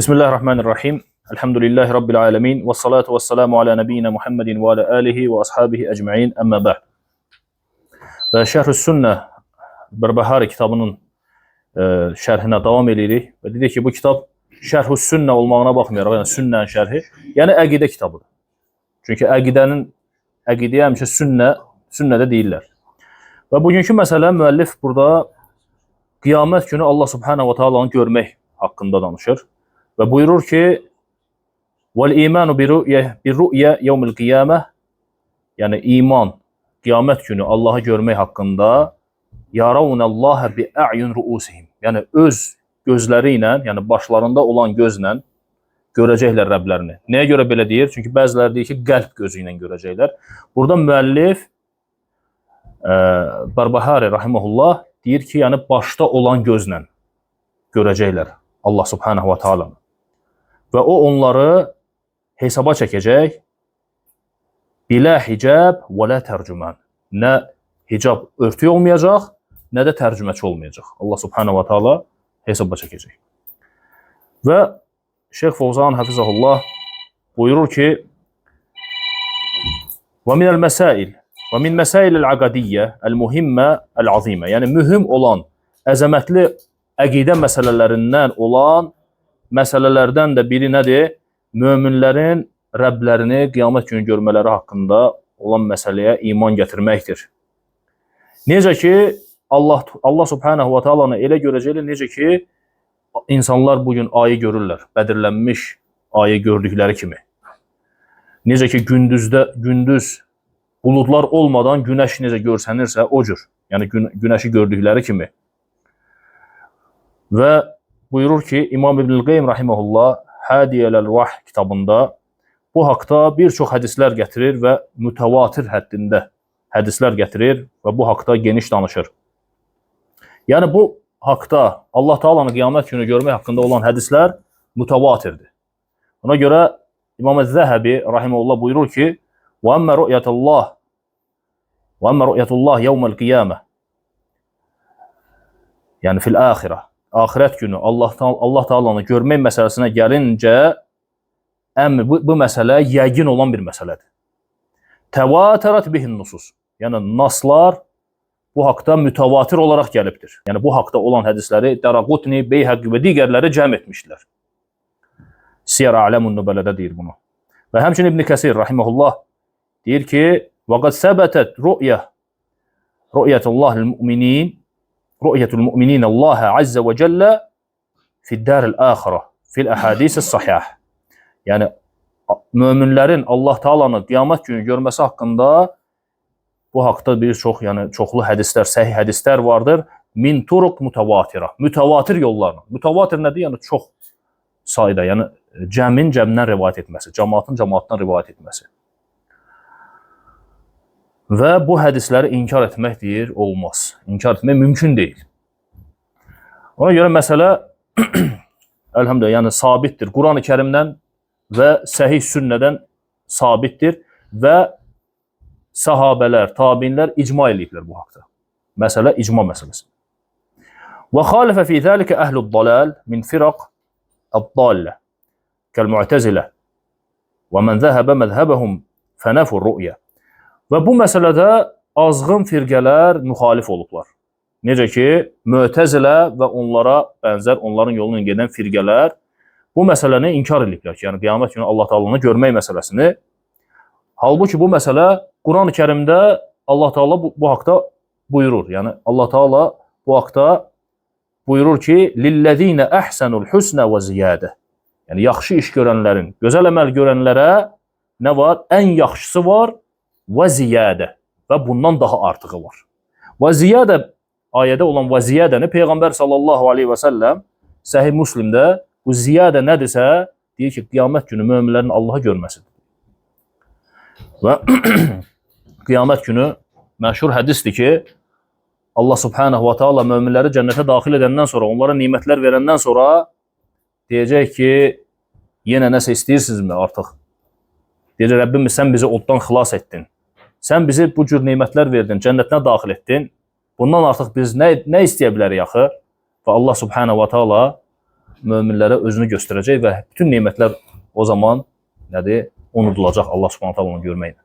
Bismillahirrahmanirrahim. Elhamdülillahi Rabbil alemin. Ve salatu ve selamu ala nebiyyina Muhammedin ve ala alihi ve ashabihi ecma'in. Amma ba'd. Və Şərh-ü Sünnə Bərbəhari kitabının şərhinə davam edirik. Və dedik ki, bu kitab Şərh-ü Sünnə olmağına baxmayaraq, yəni sünnənin şərhi, yəni əqidə kitabıdır. Çünki əqidəyə həmişə sünnədə deyirlər. Və bugünkü məsələ müəllif burada qiyamət günü Allah Subhanahu wa Ta'alanı görmək haqqında danışır. Və buyurur ki, وَالْاِيمَانُ بِالرُّؤْيَ يَوْمِ الْقِيَامَةِ Yəni iman, qiyamət günü Allahı görmək haqqında يَرَوْنَ اللّٰهَ بِأَعْيُنْ رُؤُسِهِمْ Yəni öz gözləri ilə, yəni başlarında olan gözlə görəcəklər Rəblərini. Nəyə görə belə deyir? Çünki bəziləri deyir ki, qəlb gözü ilə görəcəklər. Burada müəllif Bərbəhari rahimehullah deyir ki, yəni başda olan gözlə görəcəklər Allah Subhanahu wa Ta'alanı. Və o onları hesaba çəkəcək. Bilə hicab və lə tərcüman. Nə hicab örtü olmayacaq, nə də tərcüməçi olmayacaq. Allah Subhanahu wa Ta'ala hesaba çəkəcək. Və Şeyx Fovzan Hafizahullah buyurur ki, və minəl məsail və min məsailil aqadiyyə əl-muhimmə əl-azimə. Yəni mühüm olan, əzəmətli əqidə məsələlərindən olan məsələlərdən də biri nədir? Möminlərin Rəblərini qiyamət günü görmələri haqqında olan məsələyə iman gətirməkdir. Necə ki, Allah Subhanahu wa Ta'alanı elə görəcəklər, necə ki, insanlar bugün ayı görürlər, bədirlənmiş ayı gördükləri kimi. Necə ki, gündüz buludlar olmadan günəş necə görsənirsə, o cür. Yəni, günəşi gördükləri kimi. Və buyurur ki, İmam İbn-i Qeym rahimehullah Hadiyələl-Vah kitabında bu haqda bir çox hədislər gətirir və mütəvatir həddində hədislər gətirir və bu haqda geniş danışır. Yəni bu haqda Allah Taalanı qiyamət günü görmək haqqında olan hədislər mütəvatirdir. Ona görə İmam Əz-Zəhəbi rahimehullah buyurur ki, "Və amma ru'yatullah yawmal qiyamah." Yəni fil-axirə. Axirət günü Allah Taalanı görmək məsələsinə gəlincə, bu məsələ yəqin olan bir məsələdir. Təvatərat bihin nusus. Yəni naslar bu haqda mütəvatir olaraq gəlibdir. Yəni bu haqda olan hədisləri Daraqutni, Beyhaqi və digərləri cəm etmişlər. Siyar A'lamun Nubələdə deyir bunu. Və həmçinin İbn Kəsir rahimehullah deyir ki, "Və qad səbətət ru'yatullahil mu'minin Ru'yetul mu'minin Allah azza ve celle fi'd-daril axirə fil ahadis sahih." Yəni möminlərin Allah Taalanı qiyamət günü görməsi haqqında bu haqda bir çox, yəni çoxlu hədislər, səhih hədislər vardır. Min turuq mutavatirə. Mütəvatir yollarla. Mütəvatir nədir? Yəni çox sayda, yəni cəmdən rivayet etməsi, cəmaatın cəmaatdan rivayet etməsi. Və bu hədisləri inkar etmək deyir, olmaz. İnkar etmək mümkün deyil. Ona görə məsələ əlhamdülillah, yəni sabitdir. Quran-ı Kərimdən və səhih sünnədən sabitdir və sahabələr, tabinlər icma eləyiblər bu haqda. Məsələ icma məsələsi. Və xalifə fi zəlikə əhlud-dalal min firaq əd-dallə kəl-mu'təzilə və mən zəhəbə məzhəbəhum fənəfur ru'yə. Və bu məsələdə azğın firqələr müxalif olublar. Necə ki, Mü'təzilə və onlara bənzər, onların yolunu gedən firqələr bu məsələni inkar ediblər ki, yəni qiyamət günü Allah Taalanı görmək məsələsini. Halbuki bu məsələ Quran-ı Kərimdə Allah Taala bu haqda buyurur. Yəni Allah Taala bu haqda buyurur ki, "Lillezine ahsanul husna və ziyadə." Yəni yaxşı iş görənlərin, gözəl əməl görənlərə nə var? Ən yaxşısı var. Və ziyadə və bundan daha artığı var. Və ziyadə ayədə olan və ziyadəni Peyğəmbər sallallahu aleyhi və səlləm Səhih Müslimdə bu ziyadə nədirsə deyir ki, qiyamət günü möminlərin Allahı görməsidir. Və qiyamət günü məşhur hədisdir ki, Allah Subhanahu wa Ta'ala möminləri cənnətə daxil edəndən sonra, onlara nimətlər verəndən sonra deyəcək ki, yenə nəsə istəyirsinizmi artıq? Deyir, Rəbbimiz sən bizi oddan xilas etdin. Sən bizi bu cür nimətlər verdin, cənnətinə daxil etdin. Bundan artıq biz nə istəyə bilərik axı? Və Allah Subhanahu wa Ta'ala möminlərə özünü göstərəcək və bütün nemətlər o zaman nədir? Unudulacaq Allah Subhanahu taala onu görməklə.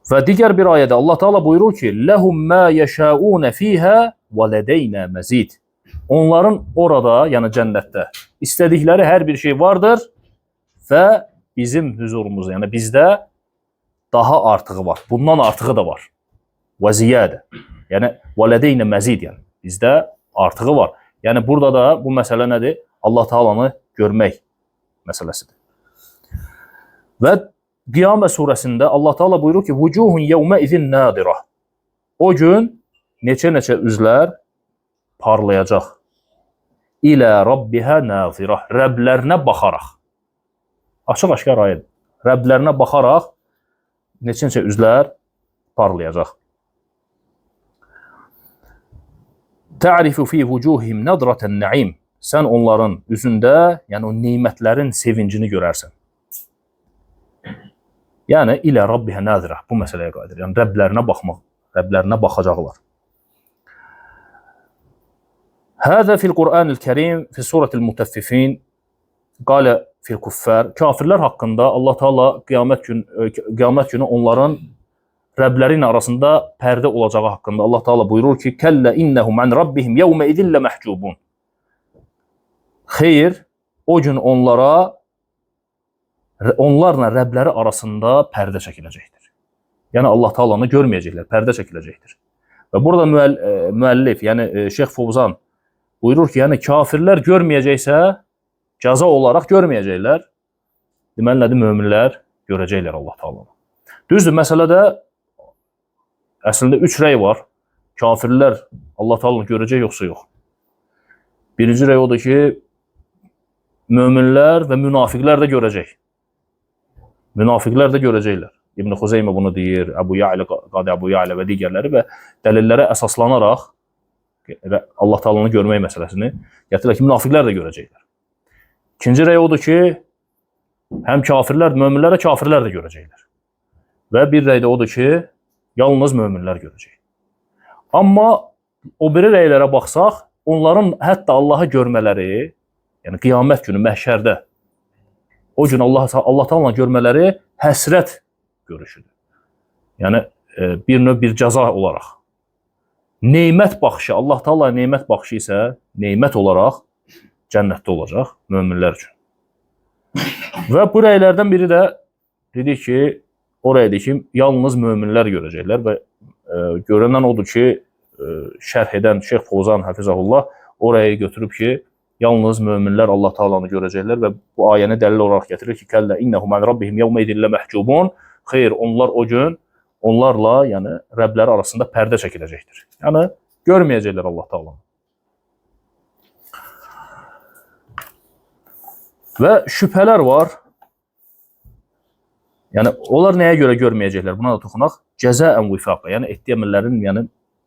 Və digər bir ayədə Allah Taala buyurur ki: "Lehum ma yashaun fiha və ledeyna mazid." Onların orada, yəni cənnətdə istədikləri hər bir şey vardır və bizim huzurumuzda, yəni bizdə daha artığı var. Bundan artığı da var. Və ziyadə. Yəni və ledeyna mazid, yəni bizdə artığı var. Yəni burada da bu məsələ nədir? Allah Taalanı görmək məsələsidir. Və Qiyamət surəsində Allah Taala buyurur ki: "Vucuhun yevmə izin nadirah." O gün neçə-neçə üzlər parlayacaq. İlə rabbiha nazirah. Rəblərinə baxaraq. Açıq-aşkar ayədir. Rəblərinə baxaraq neçə-neçə üzlər parlayacaq. Ta'rifu fi vucuhim nadratan na'im. Sən onların üzündə, yəni o nemətlərin sevincini görərsən. Yəni ilə rabbihə nazirah, bu məsələyə qadir. Yəni Rəblərinə baxmaq, Rəblərinə baxacaqlar. Həzə fil Qur'anil Kərim fi suratil Mutaffifin qalə fil kuffar. Kafirlər haqqında Allah Taala qiyamət günü onların Rəbləri ilə arasında pərdə olacağı haqqında Allah Taala buyurur ki: "Kəllə innahum an rabbihim yawma idin lemahjubun." Xeyr, o gün onlarla Rəbləri arasında pərdə çəkiləcəkdir. Yəni Allah Taalanı görməyəcəklər, pərdə çəkiləcəkdir. Və burada müəllif, yəni Şeyx Fovzan buyurur ki, yəni kafirlər görməyəcəksə, cəza olaraq görməyəcəklər. Deməli nədir? Möminlər görəcəklər Allah Taalanı. Düzdür, məsələdə əslində 3 rəy var. Kafirlər Allah Taalanı görəcək yoxsa yox. Birinci rəy odur ki, möminlər və münafiqlər də görəcək. Münafiqlər də görəcəklər. İbn Xuzeymə bunu deyir, Əbu Ya'lə, Qadi Əbu Ya'lə və digərləri və dəlillərə əsaslanaraq Allah Taalanı görmək məsələsini gətirirlər ki, münafiqlər də görəcəklər. İkinci rəy odur ki, həm kafirlər, möminlər də kafirlər də görəcəklər. Və bir rəy də odur ki, yalnız möminlər görəcək. Amma o biri rəylərə baxsaq, onların hətta Allahı görmələri, yəni qiyamət günü məhşərdə o gün Allah Taalanı görmələri həsrət görüşüdür. Yəni bir növ bir cəza olaraq. Nemət baxışı, Allah Taala nemət baxışı isə nemət olaraq cənnətdə olacaq möminlər üçün. Və bu rəylərdən biri də dedik ki, o rəydir ki, yalnız möminlər görəcəklər və görünən odur ki, şərh edən Şeyx Fovzan Həfizəhullah o rəyi götürüb ki, yalnız möminlər Allah Taalanı görəcəklər və bu ayəni dəlil olaraq gətirir ki, kəllə innəhum an rabbihim yevmə idin lemahjubun. Xeyr, onlar o gün onlarla, yəni Rəbləri arasında pərdə çəkiləcəkdir. Yəni görməyəcəklər Allah Taalanı. Və şübhələr var. Yəni onlar nəyə görə görməyəcəklər? Buna da toxunaq. Cəzaən vifaqa, yəni etdiyi əməllərin yəni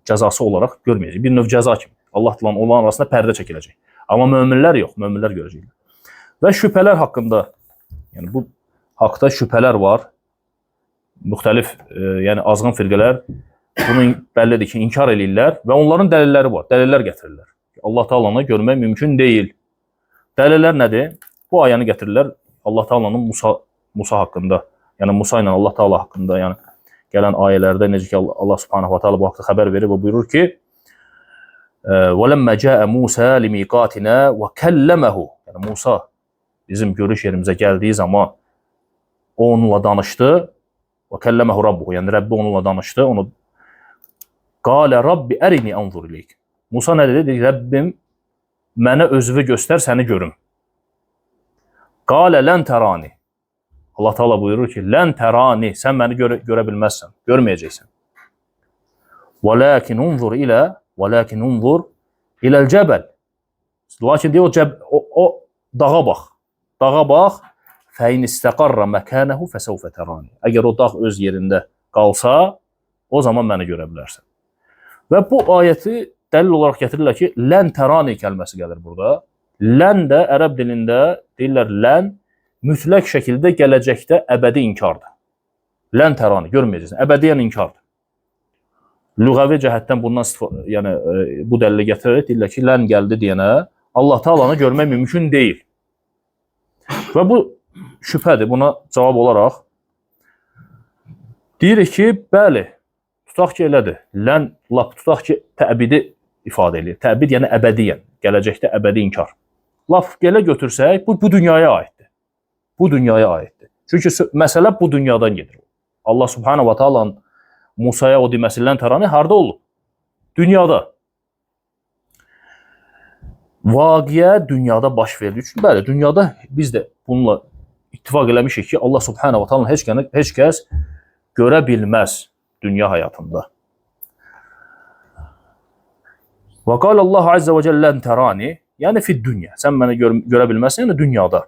cəzası olaraq görməyəcək. Bir növ cəza kimi. Allah Taalanın onların arasında pərdə çəkiləcək. Amma möminlər yox, möminlər görəcəklər. Və şübhələr haqqında, yəni bu haqda şübhələr var. Müxtəlif, yəni azğın firqələr bunu bəllidir ki, inkar edirlər və onların dəlilləri var, dəlillər gətirirlər. Allah Taalanı görmək mümkün deyil. Dəlillər nədir? Bu ayəni gətirirlər Allah Taalanın Musa haqqında, yəni Musa ilə Allah Taala haqqında, yəni gələn ayələrdə necə ki Allah Subhanahu va Taala bu haqqda xəbər verir və buyurur ki: "Vələmmə cəə Musa limiqatina və kəlləməhu." Yəni Musa bizim görüş yerimizə gəldiyi zaman o onunla danışdı. Və kəlləməhu rabbuhu, yəni Rəbbi onunla danışdı. Onu qalə Rabbi ərini anzur ileyk. Musa nə dedi? Dedi, Rəbbim mənə özünü göstər, səni görüm. Qalə lən tərani. Allah Taala buyurur ki, lən tərani, sən məni görə bilməzsən, görməyəcəksən. Vəlakin unzur iləl cəbəl. Lakin deyir, o dağa bax. Dağa bax. Fəin istəqarra məkənəhu fəsəvfə tərani. Əgər o dağ öz yerində qalsa, o zaman məni görə bilərsən. Və bu ayəti dəlil olaraq gətirirlər ki, lən tərani kəlməsi gəlir burada. Lən də ərəb dilində deyirlər, lən mütləq şəkildə gələcəkdə əbədi inkardır. Lən tərani, görməyəcəksən, əbədiyyən inkardır. lüğəvi cəhətdən bundan yəni bu dəlili gətirərək deyirlər ki, lən gəldi deyənə Allah Taalanı görmək mümkün deyil. Və bu şübhədir. Buna cavab olaraq deyirik ki, bəli, tutaq ki, elədir. Lən, lap tutaq ki, təbidi ifadə edir. Təbid yəni əbədiyyən, gələcəkdə əbədi inkar. Laf belə götürsək, bu dünyaya aiddir. Bu dünyaya aiddir. Çünki məsələ bu dünyadan gedir. Allah Subhanahu wa Ta'ala Musaya o deməsi lən tərani harda olub? Dünyada. Vaqiə dünyada baş verdiyi üçün, bəli, dünyada biz də bununla ittifaq eləmişik ki, Allah Subhanahu wa Ta'ala heç kəs görə bilməz dünya həyatında. Və qala Allah azza və cəllə lən tərani, yəni fid dünya. Sən məni görə bilməzsən, yəni dünyada.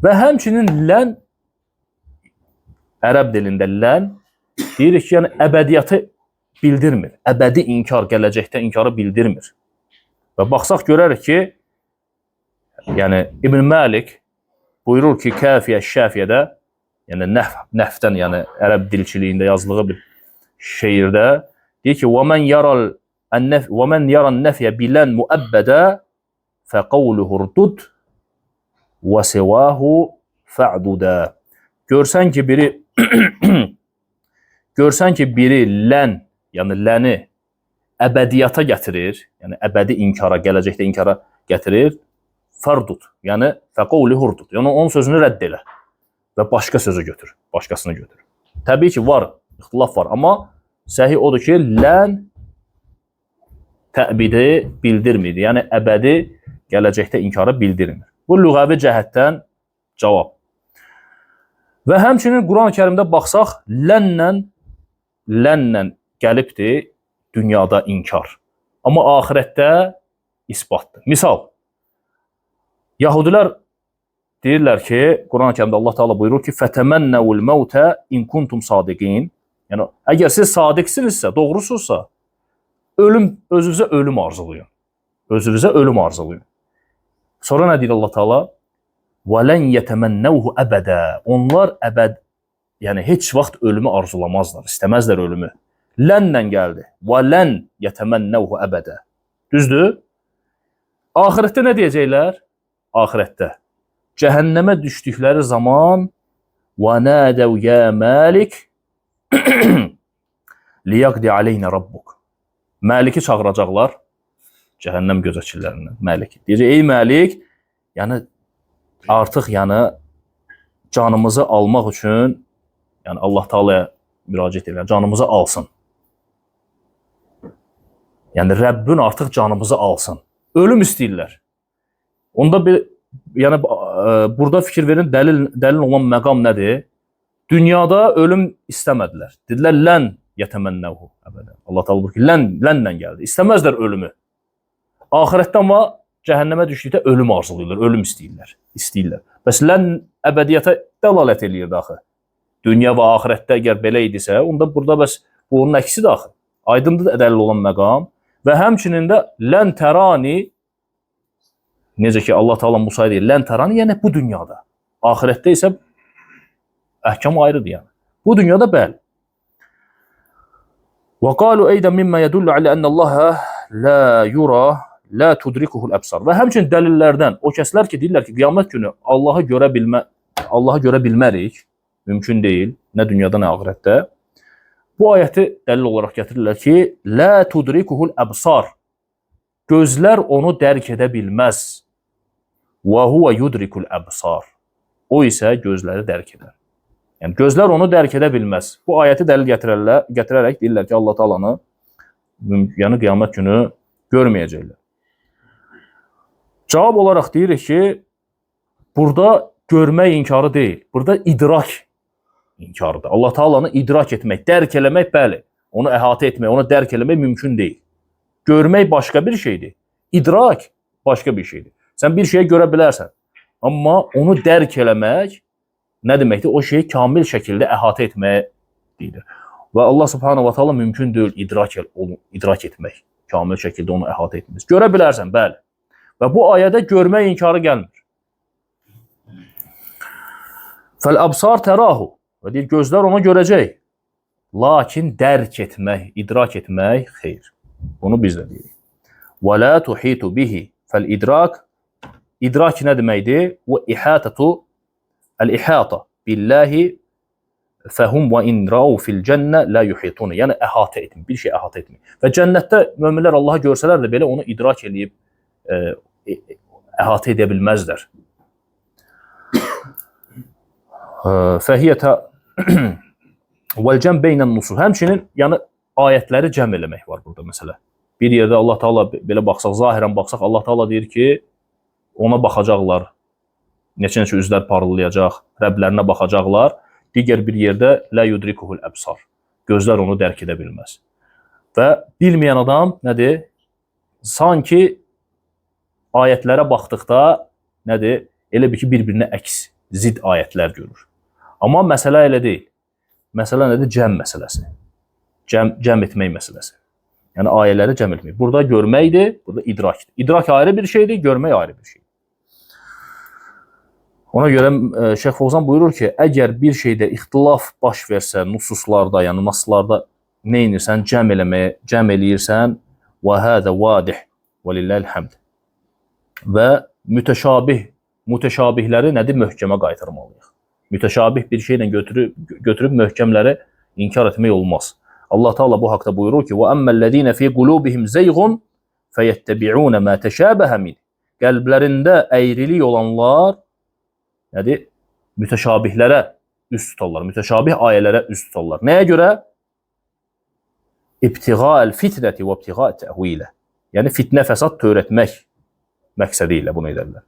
Və həmçinin lən ərəb dilində lən deyirik ki, yəni əbədiyyatı bildirmir. Əbədi inkar, gələcəkdə inkarı bildirmir. Və baxsaq görərik ki, yəni İbn Məlik buyurur ki, Kəfiyə Şəfiyədə, yəni nəfdən, yəni ərəb dilçiliyində yazdığı bir şeirdə deyir ki, وَمَنْ يَرَى النَّفْيَ بِلَنْ مُؤَبَّدَ فَقَوْلُهُ رْدُدْ وَسِوَاهُ فَعْدُدَ. Görsən ki, biri lən, yəni ləni əbədiyyata gətirir, yəni əbədi inkara, gələcəkdə inkara gətirir, fərdud, yəni fəqovli hurdud, yəni onun sözünü rədd elə və başqa sözü götür, başqasını götür. Təbii ki, var, ixtilaf var, amma səhih odur ki, lən təbidi bildirmir, yəni əbədi gələcəkdə inkarı bildirmir. Bu, lüğəvi cəhətdən cavab. Və həmçinin Quran-ı Kərimdə baxsaq, lənlə gəlibdir dünyada inkar. Amma axirətdə isbatdır. Misal, Yahudilər deyirlər ki, Quran-ı Kərimdə Allah Teala buyurur ki, fətəmənnəvul məvtə in kuntum sadiqin. Yəni, əgər siz sadiqsinizsə, doğrusunuzsa, özünüzə ölüm arzulayın. Özünüzə ölüm arzulayın. Sonra nə deyir Allah Teala? وَلَنْ يَتَمَنَّوْهُ əbədə. Onlar yəni heç vaxt ölümü arzulamazlar, istəməzlər ölümü. Lənlə gəldi. وَلَنْ يَتَمَنَّوْهُ əbədə. Düzdür? Ahirətdə nə deyəcəklər? Ahirətdə. Cəhənnəmə düşdükləri zaman وَنَادَوْ يَا مَالِكِ لِيَقْدِ عَلَيْنَ رَبُّكَ. Məliki çağıracaqlar. Cəhənnəm gözətçilərindən. Məliki. Deyəcək, ey Məlik, yəni artıq yəni canımızı almaq üçün yəni Allah Taala'ya müraciət edirlər, canımızı alsın. Yəni Rəbbin artıq canımızı alsın. Ölüm istəyirlər. Onda bir yəni burada fikir verin, dəlil olan məqam nədir? Dünyada ölüm istəmədilər. Dedilər lən yətəmənnəhu əbədən. Allah Taala buyurur ki, lənlə gəldi. İstəməzlər ölümü. Axirətdə amma cəhənnəmə düşdükdə ölüm arzulayırlar, ölüm istəyirlər. Bəs lən əbədiyyata dəlalət eləyirdi axı. Dünya və axirətdə əgər belə idisə, onda burada bəs bu onun əksidir axı. Aydındır dəlil olan məqam və həmçinin də lən tərani, necə ki Allah Taala Musaya deyir, lən tərani, yəni bu dünyada. Axirətdə isə əhkam ayrıdır yəni. Bu dünyada bəli. Və qalu eydən mimmə yədullu alə ənəllaha la yura la tudrikuhul əbsar. Və həmçinin dəlillərdən o kəslər ki, deyirlər ki, qiyamət günü Allahı görə bilmərik, mümkün deyil, nə dünyada, nə axirətdə. Bu ayəti dəlil olaraq gətirirlər ki, la tudrikuhul əbsar. Gözlər onu dərk edə bilməz. Və huve yudrikul əbsar. O isə gözləri dərk edər. Yəni, gözlər onu dərk edə bilməz. Bu ayəti dəlil gətirərək deyirlər ki, Allah Taalanı yəni qiyamət günü görməyəcəklər. Cavab olaraq deyirik ki, burada görmək inkarı deyil, burada idrak inkarıdır. Allah Taalanı idrak etmək, dərk eləmək, bəli, onu əhatə etmək, onu dərk eləmək mümkün deyil. Görmək başqa bir şeydir, idrak başqa bir şeydir. Sən bir şeyi görə bilərsən, amma onu dərk eləmək nə deməkdir? O şeyi kamil şəkildə əhatə etməyə deyilir. Və Allah Subhanahu wa Ta'ala mümkün deyil idrak etmək, kamil şəkildə onu əhatə etmək. Görə bilərsən, bəli. Və bu ayədə görmək inkarı gəlmir. Fəl-əbsar tərahu. Və deyir, gözlər onu görəcək. Lakin dərk etmək, idrak etmək xeyr. Bunu biz də deyirik. Və la tuhitu bihi fəl-idrak. İdrak nə deməkdir? Və ihatatu el-ihata billahi fəhum və in rau fil cənnə la yuhitun. Yəni əhatə etmir, bir şey əhatə etmir. Və cənnətdə möminlər Allahı görsələr də belə onu idrak edib əhatə edə bilməzlər. Fəhiyyətə vəl-cəm beynən nusus. Həmçinin yəni ayətləri cəm eləmək var burada məsələ. Bir yerdə Allah Taala belə baxsaq, zahirən baxsaq, Allah Taala deyir ki, ona baxacaqlar. Neçə-neçə üzlər parıldayacaq, Rəblərinə baxacaqlar. Digər bir yerdə la yudrikuhul əbsar. Gözlər onu dərk edə bilməz. Və bilməyən adam nədir? Sanki ayətlərə baxdıqda nədir? Elə bir ki, bir-birinə əks, zid ayətlər görür. Amma məsələ elə deyil. Məsələ nədir? Cəm məsələsi. Cəm etmək məsələsi. Yəni ayələri cəm etmək. Burada görməkdir, burada idrakdir. İdrak ayrı bir şeydir, görmək ayrı bir şeydir. Ona görə Şeyx Fovzan buyurur ki, əgər bir şeydə ixtilaf baş versə, nususlarda, yəni naslarda nə edirsən, cəm eləyirsən, və hədə vadih və lilləhil həmd. Və mütəşabihləri nədir? Möhkəmə qaytarmalıyıq. Mütəşabih bir şeylə götürüb möhkəmləri inkar etmək olmaz. Allah Taala bu haqda buyurur ki: "Və emmellezine fi qulubihim zeyğun feyettabi'un ma teşabaha min." Qəlblərində əyrilik olanlar nədir? Mütəşabihlərə üst tutarlar, mütəşabih ayələrə üst tutarlar. Nəyə görə? İbtiğa'el fitneti və ibtiğa'et tə'vilə. Yəni fitnə, fəsad törətmək məqsədi ilə bunu edərlər.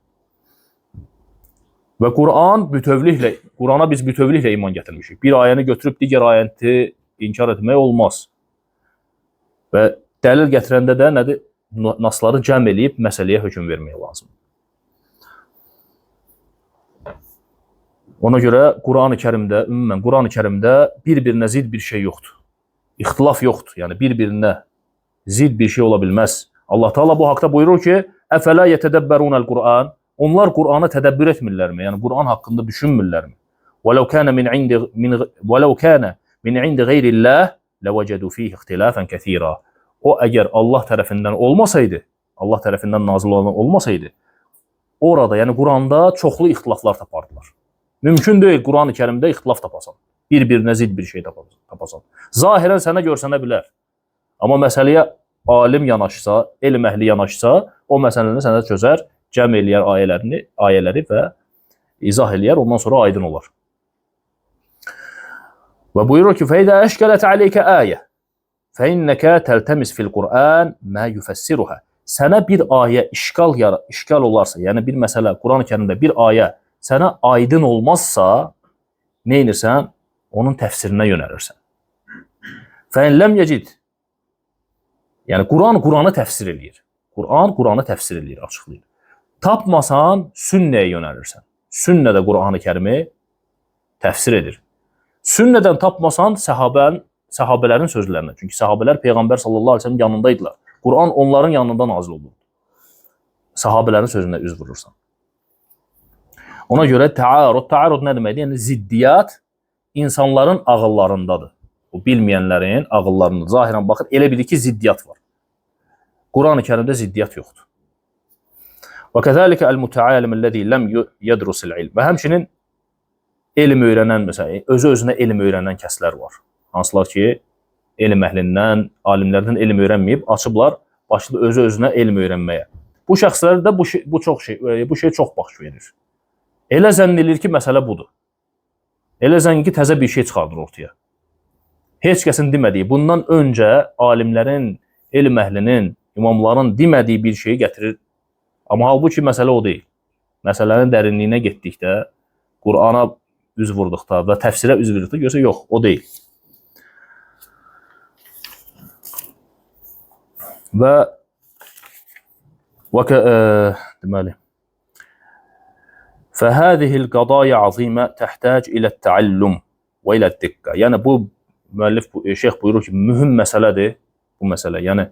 Və Qurana biz bütövlüklə iman gətirmişik. Bir ayəni götürüb digər ayəni inkar etmək olmaz. Və dəlil gətirəndə də nədir? Nasları cəm eləyib məsələyə hökm vermək lazımdır. Ona görə ümumən Qurani-Kərimdə bir-birinə zid bir şey yoxdur. İxtilaf yoxdur. Yəni bir-birinə zid bir şey ola bilməz. Allah Taala bu haqda buyurur ki: "Əfələ yetədəbbərunəl Qur'an." Onlar Qur'anı tədəbbür etmirlərmi? Yəni Qur'an haqqında düşünmürlərmi? "Vələv kana min indi qeyrillah levəcədu fihi ixtilafan kəsira." O əgər Allah tərəfindən olmasaydı, Allah tərəfindən nazil olan olmasaydı, orada, yəni Qur'anda çoxlu ixtilaflar tapardılar. Mümkün deyil Qurani-Kərimdə ixtilaf tapasan. Bir-birinə zid bir şey tapasan. Zahirən sənə görsənə bilər. Amma məsələyə alim yanaşsa, elm əhli yanaşsa, o məsələni sənə çözər, cəm eləyər ayələri və izah eləyər, ondan sonra aydın olar. Və buyurur ki: "Fəidə əşkələt aleykə ayə, fəinnəkə təltəmis fil Qur'an mə yüfəssiruhə." Sənə bir ayə işgal olarsa, yəni bir məsələ, Qurani-Kərimdə bir ayə sənə aydın olmazsa, nə edirsən? Onun təfsirinə yönəlirsən. Fəin ləm yecid. Yəni Qur'anı təfsir eləyir. Qur'anı təfsir eləyir, açıqlayır. Tapmasan, sünnəyə yönəlirsən. Sünnədə Qur'anı-Kərimi təfsir edir. Sünnədən tapmasan, səhabələrin sözlərinə. Çünki səhabələr Peyğəmbər sallallahu əleyhi və səlləm yanındaydılar. Qur'an onların yanında nazil olurdu. Səhabələrin sözünə üz vurursan. Ona görə təarud nə deməkdir? Yəni ziddiyyat insanların ağıllarındadır. O bilməyənlərin ağıllarında zahirən baxır, elə bilir ki, ziddiyyat var. Qur'an-Kərimdə ziddiyyat yoxdur. Və kəzəlikə əl-mütəalim-ləzi ləm yədrusil ilm. Və həmçinin elm öyrənən, məsələn, özü-özünə elm öyrənən kəslər var. Hansılar ki, elm əhlindən, alimlərdən elm öyrənməyib, açıblar, başlı özü-özünə elm öyrənməyə. Bu şəxslərdə bu şey çox baş verir. Elə zənn edilir ki, məsələ budur. Elə zənn ki, təzə bir şey çıxardır ortaya. Heç kəsin demədiyi, bundan öncə alimlərin, elm əhlinin, imamların demədiyi bir şeyi gətirir. Amma halbuki məsələ o deyil. Məsələnin dərinliyinə getdikdə, Qur'ana üz vurduqda və təfsirə üz vurduqda görsə, yox, o deyil. Və deməli, fəhədihil qadaya azimə təhtəc ilə təallüm və ilə diqqə. Yəni, bu müəllif, şeyx buyurur ki, mühüm məsələdir bu məsələ. Yəni,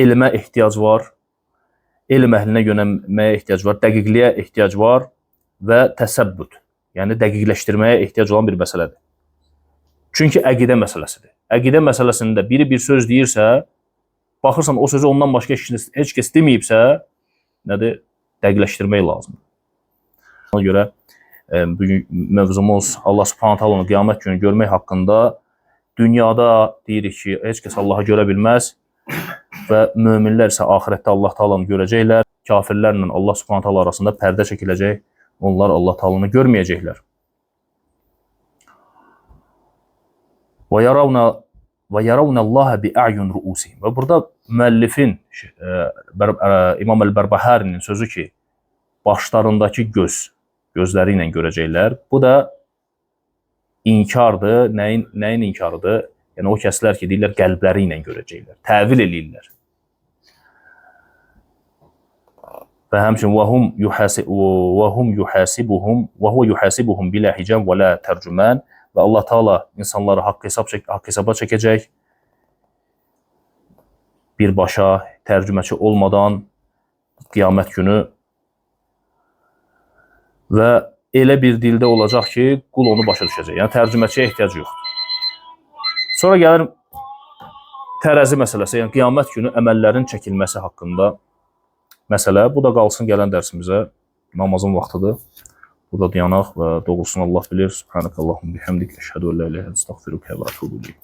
elmə ehtiyac var, elm əhlinə yönəlməyə ehtiyac var, dəqiqliyə ehtiyac var və təsəbbüt, yəni dəqiqləşdirməyə ehtiyac olan bir məsələdir. Çünki əqidə məsələsidir. Əqidə məsələsində biri bir söz deyirsə, baxırsan o sözü ondan başqa heç kəs deməyibsə, nədir? Dəqiqləşdirmək lazımdır. Ona görə bugün mövzumuz Allah Subhanahu taalanın qiyamət günü görmək haqqında. Dünyada deyirik ki, heç kəs Allahı görə bilməz və möminlər isə axirətdə Allah taalanı görəcəklər. Kafirlərlə Allah Subhanahu taala arasında pərdə çəkiləcək. Onlar Allah taalanı görməyəcəklər. Və yarawnallaha bi'ayun ru'usihim. Və burada müəllifin İmam el-Bərbahərinin sözü ki, başlarındakı gözləri ilə görəcəklər. Bu da inkardır. Nəyin inkarıdır? Yəni o kəslər ki, deyirlər qəlbləri ilə görəcəklər. Təvil eləyirlər. Və həmçinin vəhum yuhasibuhum bilə hicab və la tərcüman. Və Allah Taala insanları haqq hesaba çəkəcək. Birbaşa tərcüməçi olmadan qiyamət günü və elə bir dildə olacaq ki, qul onu başa düşəcək. Yəni tərcüməçiyə ehtiyac yoxdur. Sonra gəlir tərəzi məsələsi, yəni qiyamət günü əməllərin çəkilməsi haqqında məsələ. Bu da qalsın gələn dərsimizə. Namazın vaxtıdır. Burada dayanaq və doğrusunu Allah bilir. Subhanakallahumma bihamdik, əşhədu en la ilahe illə əntə, estəğfiruke və etûbu ileyk.